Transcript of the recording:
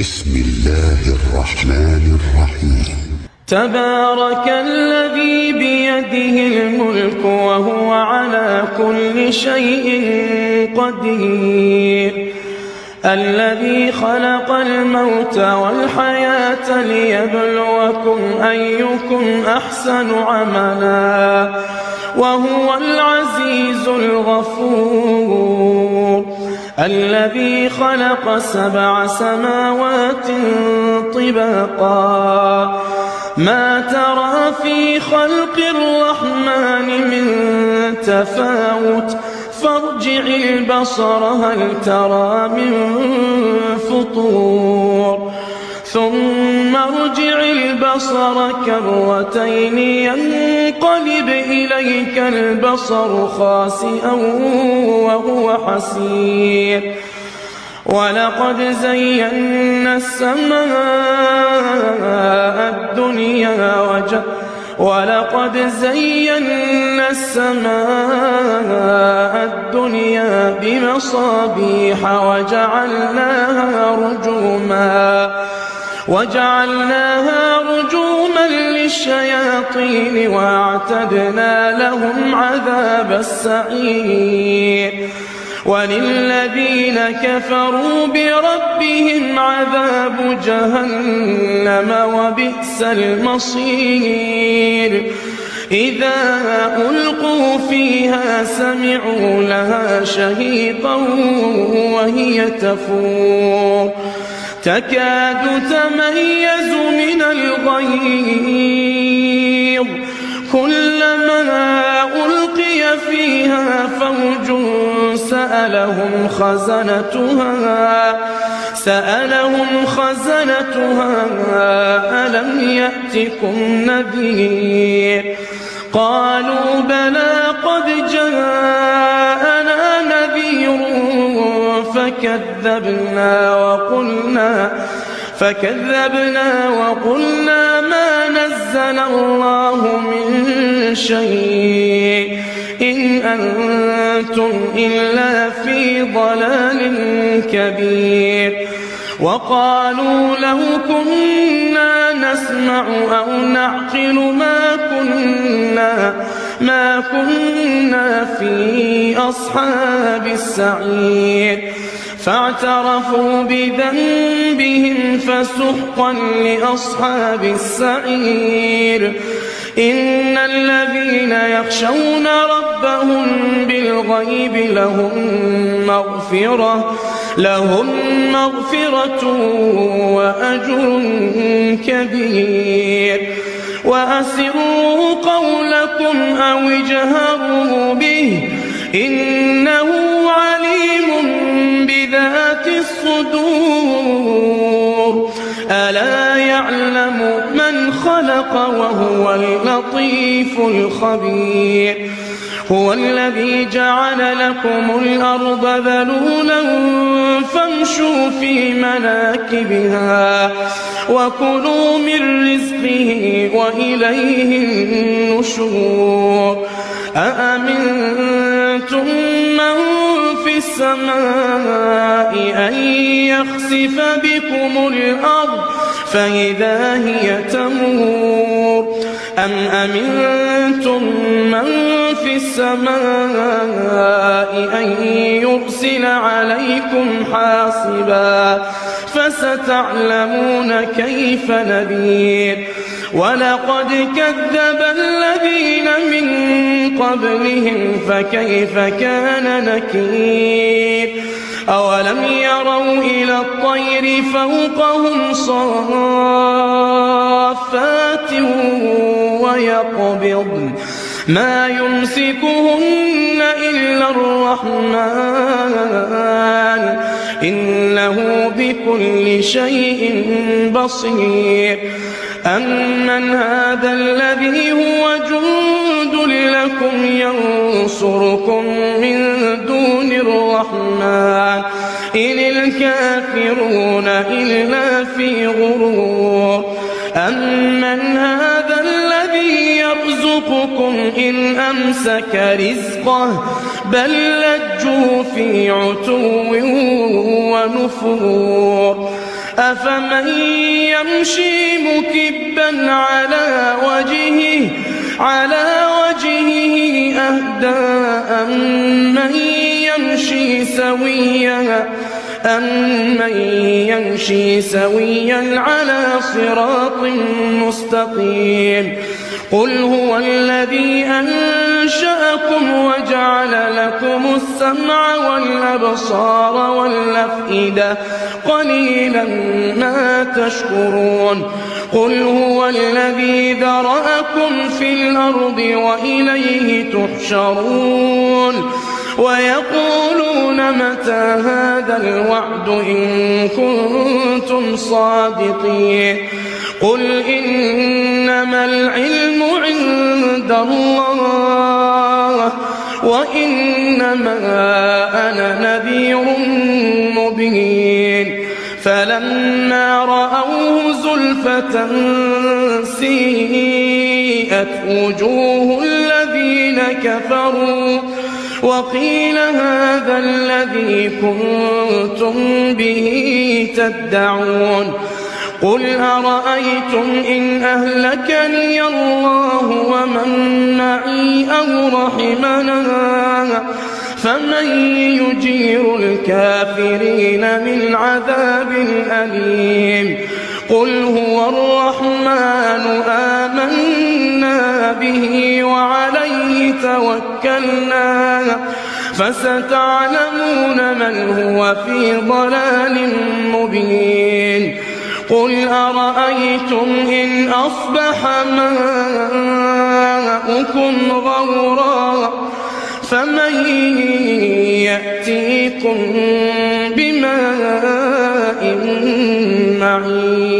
بسم الله الرحمن الرحيم. تبارك الذي بيده الملك وهو على كل شيء قدير، الذي خلق الموت والحياة ليبلوكم أيكم أحسن عملا وهو العزيز الغفور، الذي خلق 7 سماوات طباقا ما ترى في خلق الرحمن من تفاوت فارجع البصر هل ترى من فطور ثم ارجع البصر كرتين ينقلب إليك البصر خاسئا وهو حسير، ولقد زينا السماء الدنيا بمصابيح وجعلناها رجوما للشياطين وأعتدنا لهم عذاب السعير، وللذين كفروا بربهم عذاب جهنم وبئس المصير، إذا ألقوا فيها سمعوا لها شهيقا وهي تفور تكاد تميز من الغيظ، كلما ألقي فيها فوج سألهم خزنتها ألم يأتكم نذير، قالوا بلى قد جاءنا نذير فكذبنا وقلنا ما نزل الله من شيء إن أنتم إلا في ضلال كبير، وقالوا لو كنا نسمع أو نعقل ما كنا في أصحاب السعير، فاعترفوا بذنبهم فسحقا لأصحاب السعير، إن الذين يخشون ربهم بالغيب لهم مغفرة وأجر كبير، وأسروا قولكم أو اجهروا به إنه عليم بذات الصدور، ألا يعلم من خلق وهو اللطيف الخبير، هو الذي جعل لكم الأرض ذلولا فامشوا في مناكبها وكلوا من رزقه وإليه النشور، أأمنتم من في السماء أن يخسف بكم الأرض فإذا هي تمور، أم أمنتم من في السماء أن يرسل عليكم حاصبا فستعلمون كيف نذير، ولقد كذب الذين من قبلهم فكيف كان نكير، أولم يروا إلى الطير فوقهم صافات ويقبضن ما يمسكهن إلا الرحمن إنه بكل شيء بصير، أمن هذا الذي هو جند لكم ينصركم من دون الرحمن إن الكافرون إلا في غرور، أمن هذا الذي يرزقكم إن أمسك رزقه بل لجوا في عتو ونفور، أفمن يمشي مكبا على وجهه أهدى أمن يمشي سويا على صراط مستقيم قل هو الذي أنشأكم وجعل لكم السمع والأبصار والأفئدة قليلا ما تشكرون قل هو الذي ذرأكم في الأرض وإليه تحشرون ويقولون متى هذا الوعد إن كنتم صادقين قل إنما العلم عند الله وإنما أنا نذير مبين فلما رأوه زلفة سيئت وجوه الذين كفروا وقيل هذا الذي كنتم به تدعون قل أرأيتم إن أهلكني الله ومن معي أو رحمنا فمن يجير الكافرين من عذاب أليم قل هو الرحمن آمنا به وعليه توكلنا فستعلمون من هو في ضلال مبين قل أرأيتم إن أصبح ماؤكم غورا فمن يأتيكم بماء معين